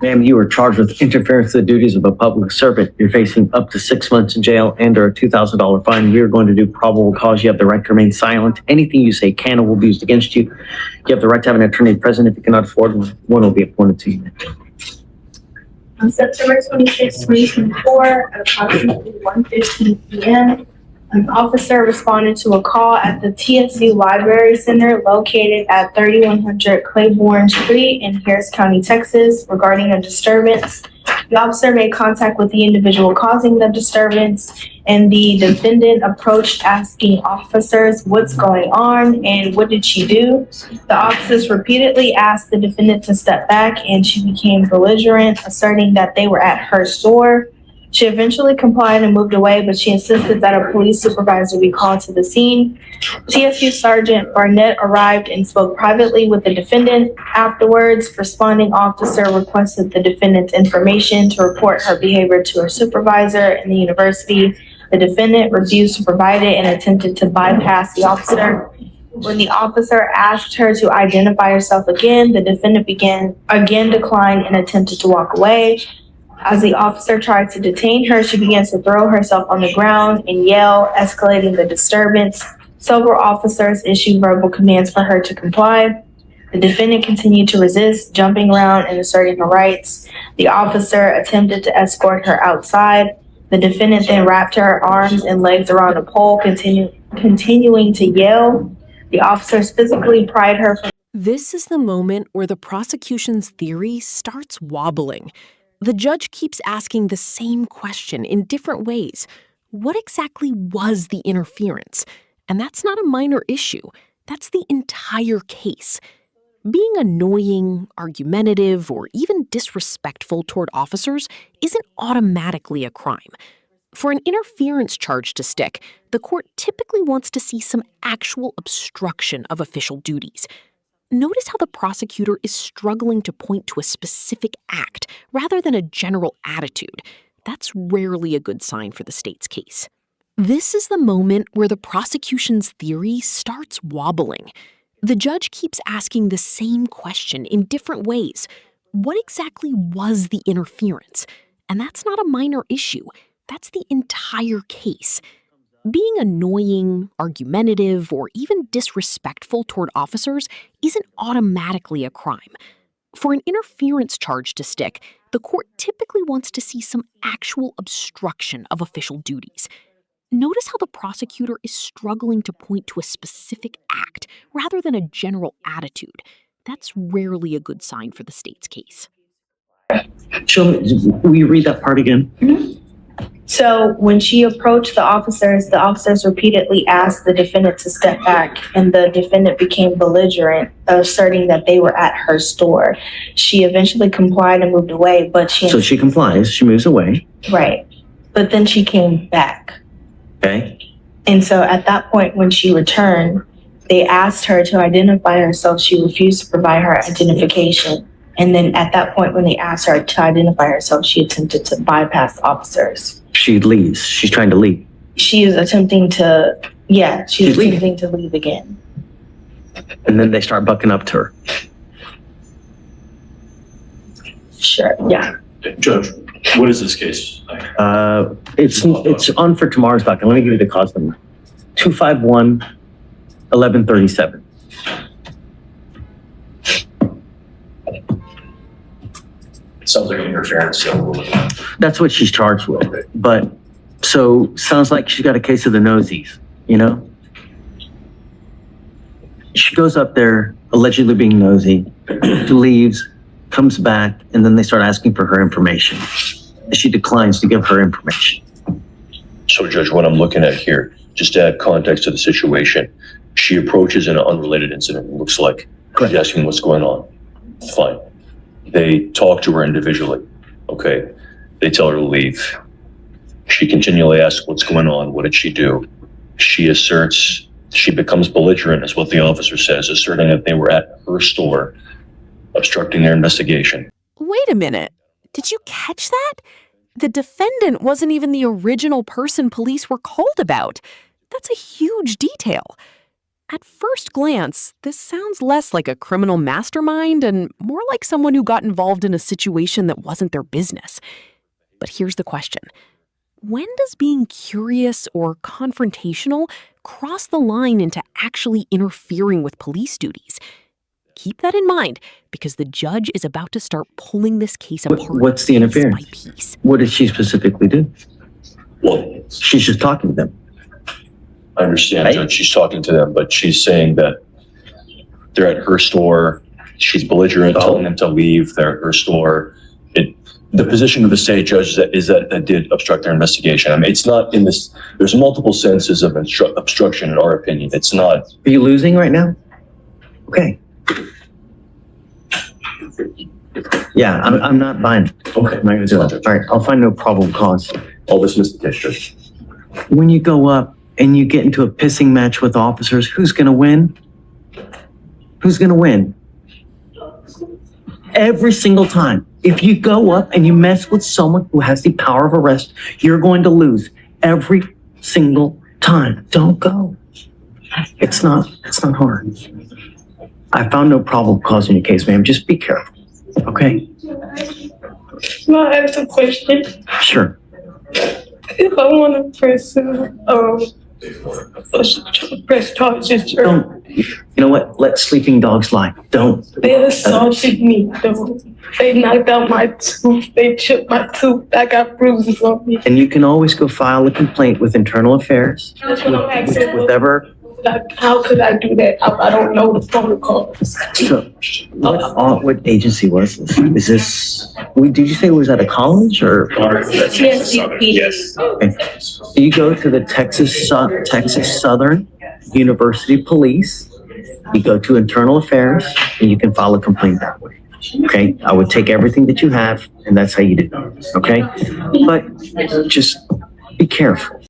Ma'am, you are charged with interference with the duties of a public servant. You're facing up to 6 months in jail and or a $2,000 fine. We are going to do probable cause. You have the right to remain silent. Anything you say can or will be used against you. You have the right to have an attorney present. If you cannot afford one will be appointed to you. On September 26, 2024, at approximately 1:15 p.m., an officer responded to a call at the TSU Library Center located at 3100 Claiborne Street in Harris County, Texas, regarding a disturbance. The officer made contact with the individual causing the disturbance, and the defendant approached asking officers what's going on and what did she do. The officers repeatedly asked the defendant to step back, and she became belligerent, asserting that they were at her store. She eventually complied and moved away, but she insisted that a police supervisor be called to the scene. TSU Sergeant Barnett arrived and spoke privately with the defendant. Afterwards, responding officer requested the defendant's information to report her behavior to her supervisor in the university. The defendant refused to provide it and attempted to bypass the officer. When the officer asked her to identify herself again, the defendant declined and attempted to walk away. As the officer tried to detain her, she began to throw herself on the ground and yell, escalating the disturbance. Several officers issued verbal commands for her to comply. The defendant continued to resist, jumping around and asserting her rights. The officer attempted to escort her outside. The defendant then wrapped her arms and legs around a pole, continuing to yell. The officers physically pried her from. This is the moment where the prosecution's theory starts wobbling. The judge keeps asking the same question in different ways. What exactly was the interference? And that's not a minor issue. That's the entire case. Being annoying, argumentative, or even disrespectful toward officers isn't automatically a crime. For an interference charge to stick, the court typically wants to see some actual obstruction of official duties. Notice how the prosecutor is struggling to point to a specific act rather than a general attitude. That's rarely a good sign for the state's case. This is the moment where the prosecution's theory starts wobbling. The judge keeps asking the same question in different ways. What exactly was the interference? And that's not a minor issue. That's the entire case. Being annoying, argumentative, or even disrespectful toward officers isn't automatically a crime. For an interference charge to stick, the court typically wants to see some actual obstruction of official duties. Notice how the prosecutor is struggling to point to a specific act rather than a general attitude. That's rarely a good sign for the state's case. Will you read that part again? Mm-hmm. So when she approached the officers repeatedly asked the defendant to step back, and the defendant became belligerent, asserting that they were at her store. She eventually complied and moved away, but So she complies, she moves away. Right. But then she came back. Okay. And so at that point, when she returned, they asked her to identify herself. She refused to provide her identification. And then at that point, when they asked her to identify herself, she attempted to bypass the officers. She leaves. She's trying to leave. She is attempting to, she's attempting to leave again. And then they start bucking up to her. Sure, yeah. Judge, what is this case? It's on for tomorrow's docket. Let me give you the cause number. 251-1137. Sounds like an interference. That's what she's charged with. But so sounds like she's got a case of the nosies, you know? She goes up there, allegedly being nosy, leaves, comes back, and then they start asking for her information. She declines to give her information. So, Judge, what I'm looking at here, just to add context to the situation, she approaches an unrelated incident, it looks like. She's asking what's going on. Fine. They talk to her individually. Okay. They tell her to leave. She continually asks what's going on. What did she do? She asserts, she becomes belligerent, is what the officer says, asserting that they were at her store, obstructing their investigation. Wait a minute. Did you catch that? The defendant wasn't even the original person police were called about. That's a huge detail. At first glance, this sounds less like a criminal mastermind and more like someone who got involved in a situation that wasn't their business. But here's the question. When does being curious or confrontational cross the line into actually interfering with police duties? Keep that in mind, because the judge is about to start pulling this case apart. What's the interference? Piece by piece. What did she specifically do? Well, She's just talking to them. I understand, Right. Judge, she's talking to them, but she's saying that they're at her store. She's belligerent, telling them to leave. They're at her store. The position of the state judge is that did obstruct their investigation. I mean, it's not in this. There's multiple senses of obstruction, in our opinion. It's not. Are you losing right now? Okay. Yeah, I'm not buying it. Okay. I'm not gonna do it. All right, I'll find no probable cause. I'll dismiss the case, Judge. When you go up and you get into a pissing match with officers, who's gonna win? Who's gonna win? Every single time. If you go up and you mess with someone who has the power of arrest, you're going to lose every single time. Don't go. It's not hard. I found no probable cause in your case, ma'am. Just be careful. Okay? Can I ask a question? Sure. If I want to press charges, or Don't. You know what? Let sleeping dogs lie. Don't. they assaulted me, though. They knocked out my tooth. They chipped my tooth. I got bruises on me. And you can always go file a complaint with Internal Affairs. That's what I'm asking. Whatever. How could I do that? I don't know the protocols. So, what agency was this? Is this? Did you say it was at a college or? Yes. Okay. So you go to the Texas Southern University Police. You go to Internal Affairs, and you can file a complaint that way. Okay, I would take everything that you have, and that's how you do it. Okay, but just be careful.